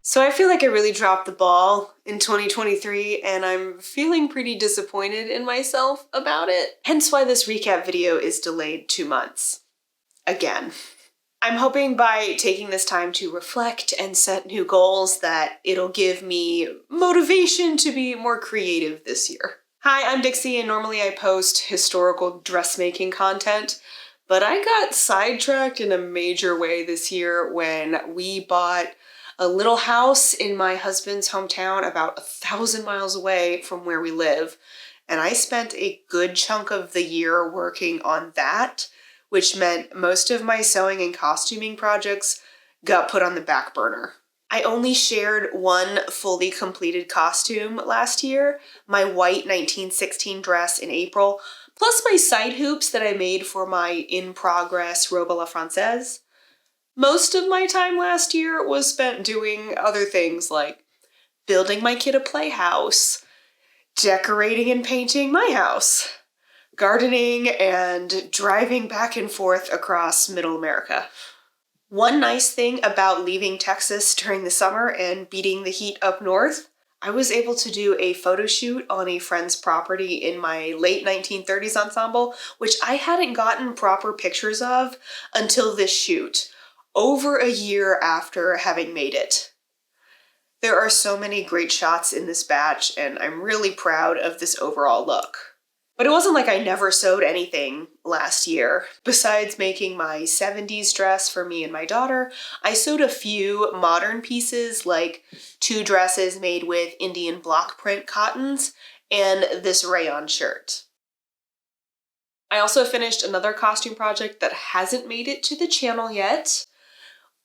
So I feel like I really dropped the ball in 2023 and I'm feeling pretty disappointed in myself about it. Hence why this recap video is delayed 2 months. Again. I'm hoping by taking this time to reflect and set new goals that it'll give me motivation to be more creative this year. Hi, I'm Dixie and normally I post historical dressmaking content, but I got sidetracked in a major way this year when we bought a little house in my husband's hometown about 1,000 miles away from where we live. And I spent a good chunk of the year working on that, which meant most of my sewing and costuming projects got put on the back burner. I only shared one fully completed costume last year, my white 1916 dress in April, plus my side hoops that I made for my in-progress Robe la Francaise. Most of my time last year was spent doing other things like building my kid a playhouse, decorating and painting my house, gardening, and driving back and forth across Middle America. One nice thing about leaving Texas during the summer and beating the heat up north, I was able to do a photo shoot on a friend's property in my late 1930s ensemble, which I hadn't gotten proper pictures of until this shoot, over a year after having made it. There are so many great shots in this batch, and I'm really proud of this overall look. But it wasn't like I never sewed anything last year. Besides making my 70s dress for me and my daughter, I sewed a few modern pieces, like 2 dresses made with Indian block print cottons and this rayon shirt. I also finished another costume project that hasn't made it to the channel yet.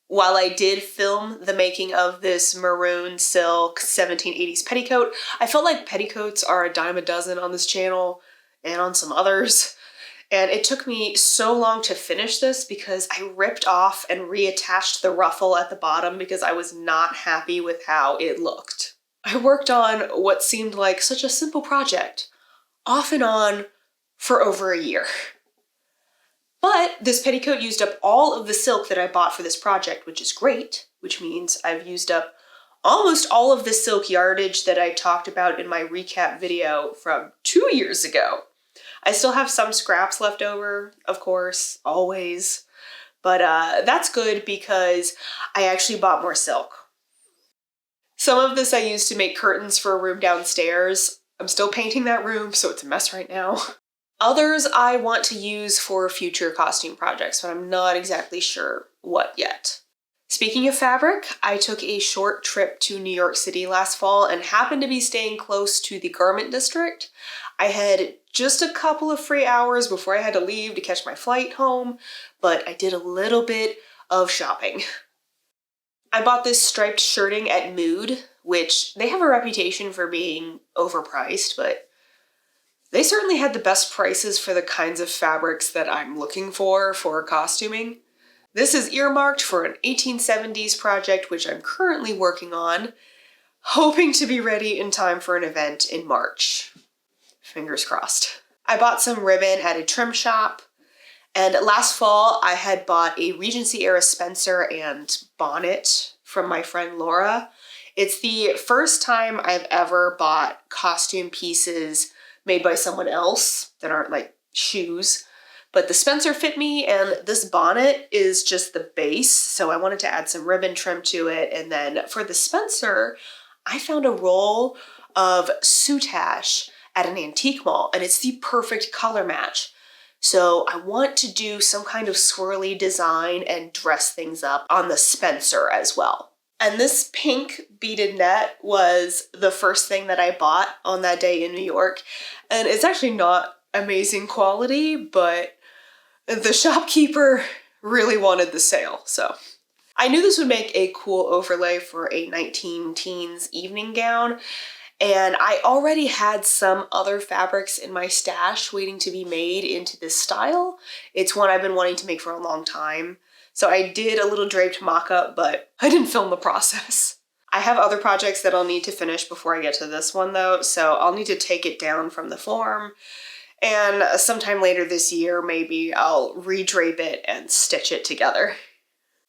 While I did film the making of this maroon silk 1780s petticoat, I felt like petticoats are a dime a dozen on this channel and on some others. And it took me so long to finish this because I ripped off and reattached the ruffle at the bottom because I was not happy with how it looked. I worked on what seemed like such a simple project, off and on, for over a year. But this petticoat used up all of the silk that I bought for this project, which is great, which means I've used up almost all of the silk yardage that I talked about in my recap video from 2 years ago. I still have some scraps left over, of course, always, but that's good because I actually bought more silk. Some of this I used to make curtains for a room downstairs. I'm still painting that room, so it's a mess right now. Others I want to use for future costume projects, but I'm not exactly sure what yet. Speaking of fabric, I took a short trip to New York City last fall and happened to be staying close to the garment district. I had just a couple of free hours before I had to leave to catch my flight home, but I did a little bit of shopping. I bought this striped shirting at Mood, which they have a reputation for being overpriced, but they certainly had the best prices for the kinds of fabrics that I'm looking for costuming. This is earmarked for an 1870s project, which I'm currently working on, hoping to be ready in time for an event in March. Fingers crossed. I bought some ribbon at a trim shop, and last fall I had bought a Regency era Spencer and bonnet from my friend Laura. It's the first time I've ever bought costume pieces made by someone else that aren't like shoes. But the Spencer fit me, and this bonnet is just the base, so I wanted to add some ribbon trim to it. And then for the Spencer, I found a roll of soutache at an antique mall, and it's the perfect color match. So I want to do some kind of swirly design and dress things up on the Spencer as well. And this pink beaded net was the first thing that I bought on that day in New York. And it's actually not amazing quality, but the shopkeeper really wanted the sale, so. I knew this would make a cool overlay for a 19-teens evening gown, and I already had some other fabrics in my stash waiting to be made into this style. It's one I've been wanting to make for a long time. So I did a little draped mock-up, but I didn't film the process. I have other projects that I'll need to finish before I get to this one though, so I'll need to take it down from the form, and sometime later this year maybe I'll re-drape it and stitch it together.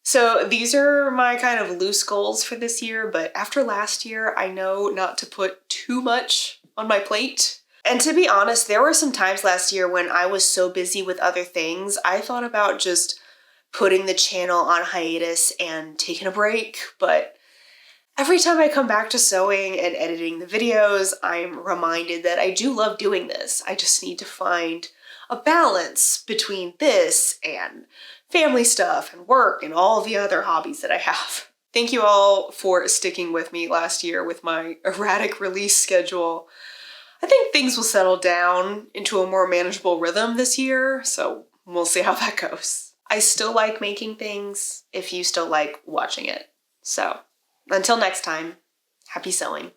So these are my kind of loose goals for this year, but after last year, I know not to put too much on my plate. And to be honest, there were some times last year when I was so busy with other things, I thought about just putting the channel on hiatus and taking a break, but every time I come back to sewing and editing the videos, I'm reminded that I do love doing this. I just need to find a balance between this and family stuff and work and all the other hobbies that I have. Thank you all for sticking with me last year with my erratic release schedule. I think things will settle down into a more manageable rhythm this year, so we'll see how that goes. I still like making things if you still like watching it. So, until next time, happy sewing.